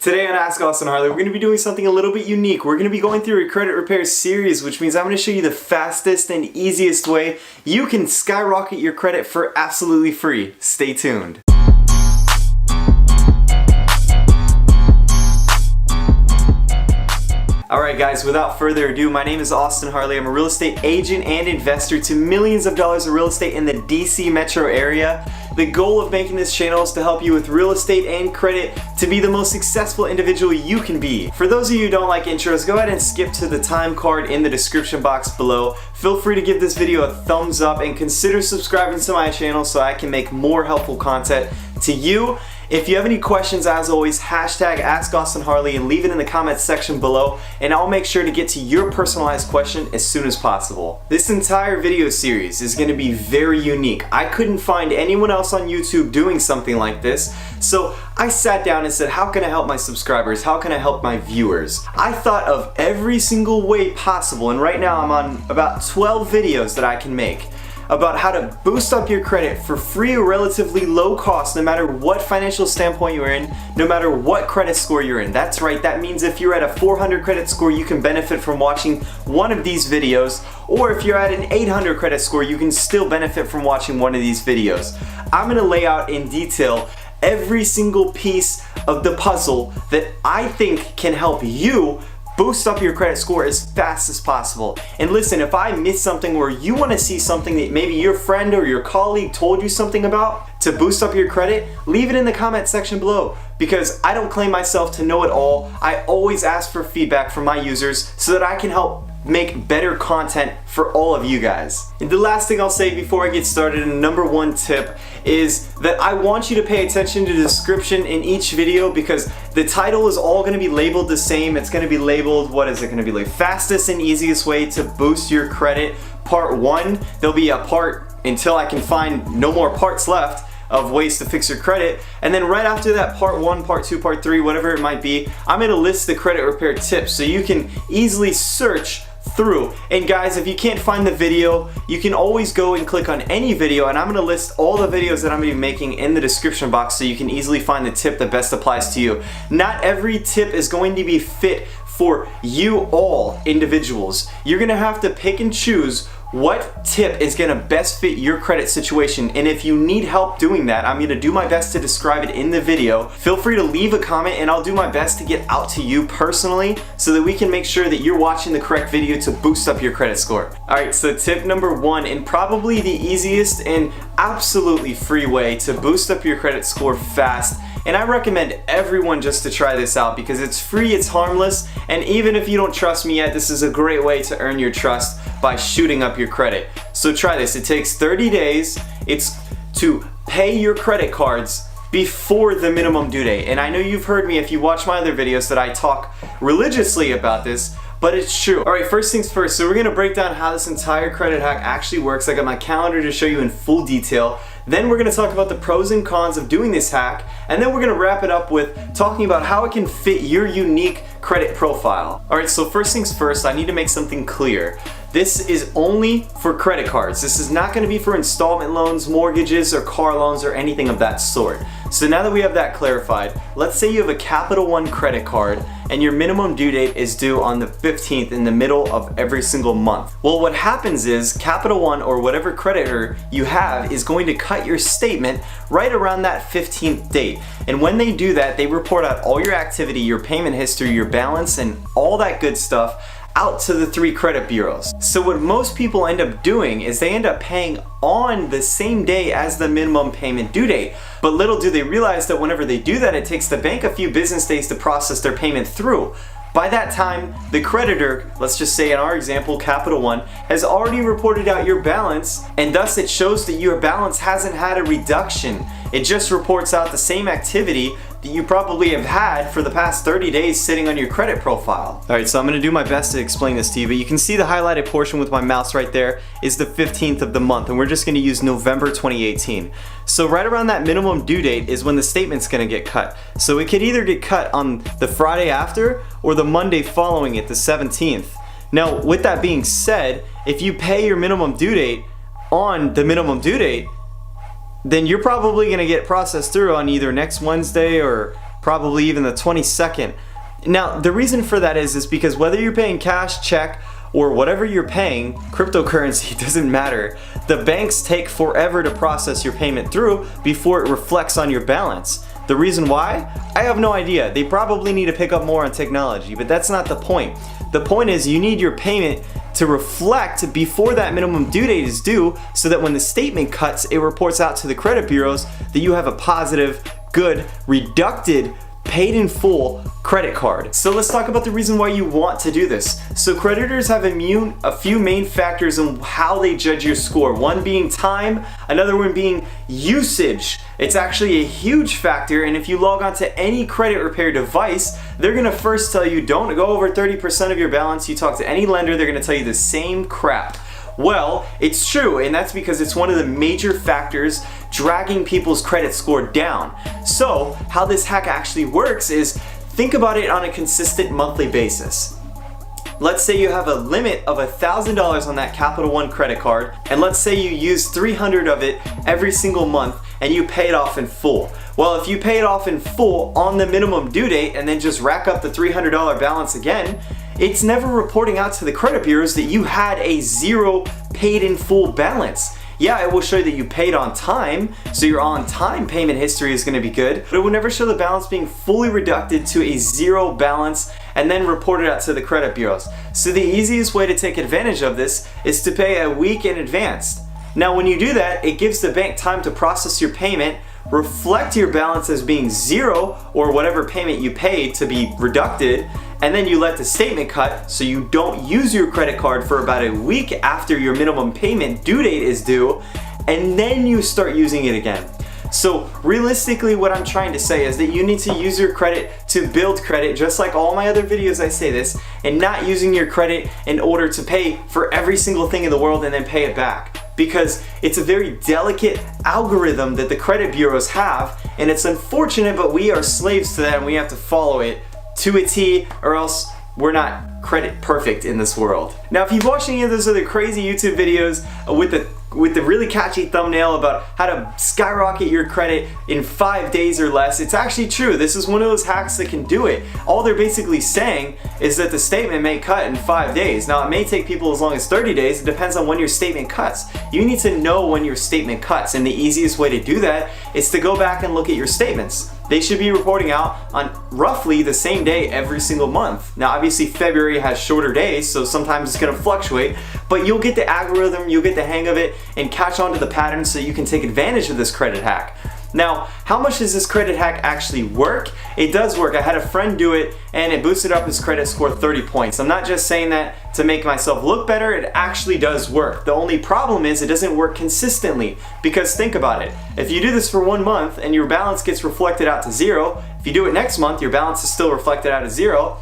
Today on Ask Austin Harley, we're going to be doing something a little bit unique. We're going to be going through a credit repair series, which means I'm going to show you the fastest and easiest way you can skyrocket your credit for absolutely free. Stay tuned. Alright guys, without further ado, my name is Austin Harley. I'm a real estate agent and investor to millions of dollars of real estate in the DC metro area. The goal of making this channel is to help you with real estate and credit to be the most successful individual you can be. For those of you who don't like intros, go ahead and skip to the time card in the description box below. Feel free to give this video a thumbs up and consider subscribing to my channel so I can make more helpful content to you. If you have any questions, as always, hashtag AskAustinHarley and leave it in the comments section below, and I'll make sure to get to your personalized question as soon as possible. This entire video series is going to be very unique. I couldn't find anyone else on YouTube doing something like this, so I sat down and said, how can I help my subscribers? How can I help my viewers? I thought of every single way possible, and right now I'm on about 12 videos that I can make about how to boost up your credit for free or relatively low cost, no matter what financial standpoint you're in, no matter what credit score you're in. That's right, that means if you're at a 400 credit score, you can benefit from watching one of these videos, or if you're at an 800 credit score, you can still benefit from watching one of these videos. I'm gonna lay out in detail every single piece of the puzzle that I think can help you boost up your credit score as fast as possible. And listen, if I miss something or you want to see something that maybe your friend or your colleague told you something about to boost up your credit, leave it in the comment section below, because I don't claim myself to know it all. I always ask for feedback from my users so that I can help make better content for all of you guys. And the last thing I'll say before I get started, and number one tip, is that I want you to pay attention to the description in each video, because the title is all going to be labeled the same. It's going to be labeled, what is it going to be like? Fastest and easiest way to boost your credit, part 1. There'll be a part until I can find no more parts left of ways to fix your credit, and then right after that, part 1, part 2, part 3, whatever it might be, I'm going to list the credit repair tips so you can easily search through. And guys, if you can't find the video, you can always go and click on any video, and I'm going to list all the videos that I'm going to be making in the description box so you can easily find the tip that best applies to you. Not every tip is going to be fit for you all individuals. You're going to have to pick and choose what tip is going to best fit your credit situation, and if you need help doing that, I'm going to do my best to describe it in the video. Feel free to leave a comment and I'll do my best to get out to you personally so that we can make sure that you're watching the correct video to boost up your credit score. Alright, so tip number 1, and probably the easiest and absolutely free way to boost up your credit score fast, and I recommend everyone just to try this out because it's free, it's harmless, and even if you don't trust me yet, this is a great way to earn your trust by shooting up your credit. So try this. It takes 30 days. It's to pay your credit cards before the minimum due date. And I know you've heard me if you watch my other videos that I talk religiously about this, but it's true. Alright, first things first, so we're going to break down how this entire credit hack actually works. I got my calendar to show you in full detail. Then we're going to talk about the pros and cons of doing this hack, and then we're going to wrap it up with talking about how it can fit your unique credit profile. Alright, so first things first, I need to make something clear. This is only for credit cards. This is not going to be for installment loans, mortgages, or car loans, or anything of that sort. So now that we have that clarified, let's say you have a Capital One credit card and your minimum due date is due on the 15th in the middle of every single month. Well, what happens is Capital One or whatever creditor you have is going to cut your statement right around that 15th date. And when they do that, they report out all your activity, your payment history, your balance, and all that good stuff out to the 3 credit bureaus. So what most people end up doing is they end up paying on the same day as the minimum payment due date. But little do they realize that whenever they do that, it takes the bank a few business days to process their payment through. By that time, the creditor, let's just say in our example, Capital One, has already reported out your balance, and thus it shows that your balance hasn't had a reduction. It just reports out the same activity that you probably have had for the past 30 days sitting on your credit profile. Alright, so I'm going to do my best to explain this to you, but you can see the highlighted portion with my mouse right there is the 15th of the month, and we're just going to use November 2018. So right around that minimum due date is when the statement's going to get cut. So it could either get cut on the Friday after or the Monday following it, the 17th. Now, with that being said, if you pay your minimum due date on the minimum due date, then you're probably going to get processed through on either next Wednesday or probably even the 22nd. Now, the reason for that is because whether you're paying cash, check, or whatever you're paying, cryptocurrency, doesn't matter. The banks take forever to process your payment through before it reflects on your balance. The reason why? I have no idea. They probably need to pick up more on technology, but that's not the point. The point is you need your payment to reflect before that minimum due date is due, so that when the statement cuts, it reports out to the credit bureaus that you have a positive, good, reducted, paid in full credit card. So let's talk about the reason why you want to do this. So creditors have a few main factors in how they judge your score. One being time, another one being usage. It's actually a huge factor, and if you log on to any credit repair device, they're gonna first tell you don't go over 30% of your balance. You talk to any lender, they're gonna tell you the same crap. Well, it's true, and that's because it's one of the major factors dragging people's credit score down. So, how this hack actually works is, think about it on a consistent monthly basis. Let's say you have a limit of $1,000 on that Capital One credit card, and let's say you use 300 of it every single month and you pay it off in full. Well, if you pay it off in full on the minimum due date and then just rack up the $300 balance again, it's never reporting out to the credit bureaus that you had a zero paid in full balance. Yeah, it will show you that you paid on time, so your on-time payment history is going to be good, but it will never show the balance being fully reducted to a zero balance and then reported out to the credit bureaus. So the easiest way to take advantage of this is to pay a week in advance. Now when you do that, it gives the bank time to process your payment, reflect your balance as being zero or whatever payment you paid to be reducted, and then you let the statement cut so you don't use your credit card for about a week after your minimum payment due date is due, and then you start using it again. So realistically, what I'm trying to say is that you need to use your credit to build credit, just like all my other videos I say this, and not using your credit in order to pay for every single thing in the world and then pay it back. Because it's a very delicate algorithm that the credit bureaus have, and it's unfortunate, but we are slaves to that and we have to follow it to a T, or else we're not credit perfect in this world. Now, if you've watched any of those other crazy YouTube videos with the really catchy thumbnail about how to skyrocket your credit in 5 days or less, it's actually true. This is one of those hacks that can do it. All they're basically saying is that the statement may cut in 5 days. Now, it may take people as long as 30 days. It depends on when your statement cuts. You need to know when your statement cuts, and the easiest way to do that is to go back and look at your statements. They should be reporting out on roughly the same day every single month. Now, obviously February has shorter days, so sometimes it's gonna fluctuate, but you'll get the algorithm, you'll get the hang of it, and catch on to the pattern so you can take advantage of this credit hack. Now, how much does this credit hack actually work? It does work. I had a friend do it and it boosted up his credit score 30 points. I'm not just saying that to make myself look better, it actually does work. The only problem is it doesn't work consistently, because think about it. If you do this for 1 month and your balance gets reflected out to zero, if you do it next month, your balance is still reflected out to zero.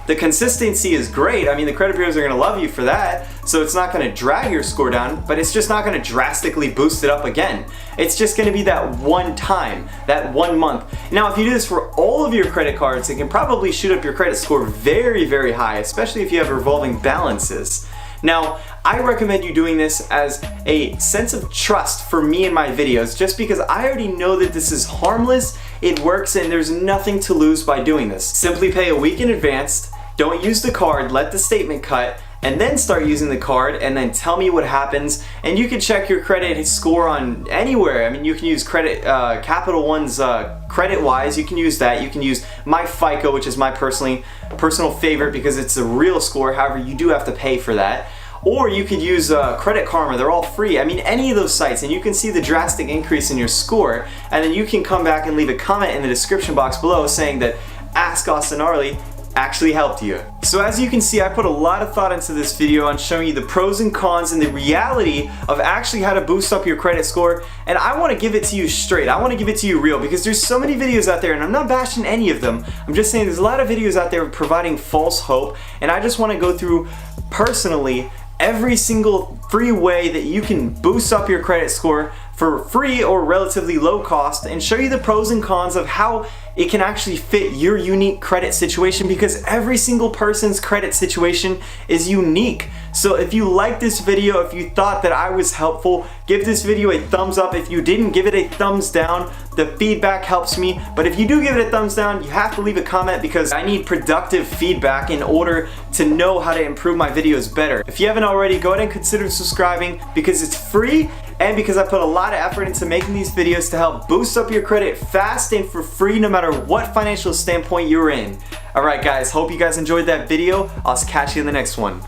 The consistency is great. I mean, the credit bureaus are gonna love you for that, so it's not gonna drag your score down, but it's just not gonna drastically boost it up again. It's just gonna be that one time, that 1 month. Now, if you do this for all of your credit cards, it can probably shoot up your credit score very, very high, especially if you have revolving balances. Now, I recommend you doing this as a sense of trust for me and my videos, just because I already know that this is harmless, it works, and there's nothing to lose by doing this. Simply pay a week in advance, don't use the card, let the statement cut, and then start using the card, and then tell me what happens. And you can check your credit score on anywhere. I mean, you can use Capital One's CreditWise, you can use that. You can use my FICO, which is my personal favorite because it's a real score. However, you do have to pay for that. Or you could use Credit Karma, they're all free. I mean, any of those sites, and you can see the drastic increase in your score, and then you can come back and leave a comment in the description box below saying that Ask Austin Harley actually helped you. So as you can see, I put a lot of thought into this video on showing you the pros and cons and the reality of actually how to boost up your credit score, and I want to give it to you straight. I want to give it to you real, because there's so many videos out there, and I'm not bashing any of them. I'm just saying there's a lot of videos out there providing false hope, and I just want to go through personally every single free way that you can boost up your credit score for free or relatively low cost, and show you the pros and cons of how it can actually fit your unique credit situation, because every single person's credit situation is unique. So if you liked this video, if you thought that I was helpful, give this video a thumbs up. If you didn't, give it a thumbs down. The feedback helps me. But if you do give it a thumbs down, you have to leave a comment, because I need productive feedback in order to know how to improve my videos better. If you haven't already, go ahead and consider subscribing, because it's free and because I put a lot of effort into making these videos to help boost up your credit fast and for free, no matter what financial standpoint you're in. Alright guys, hope you guys enjoyed that video. I'll catch you in the next one.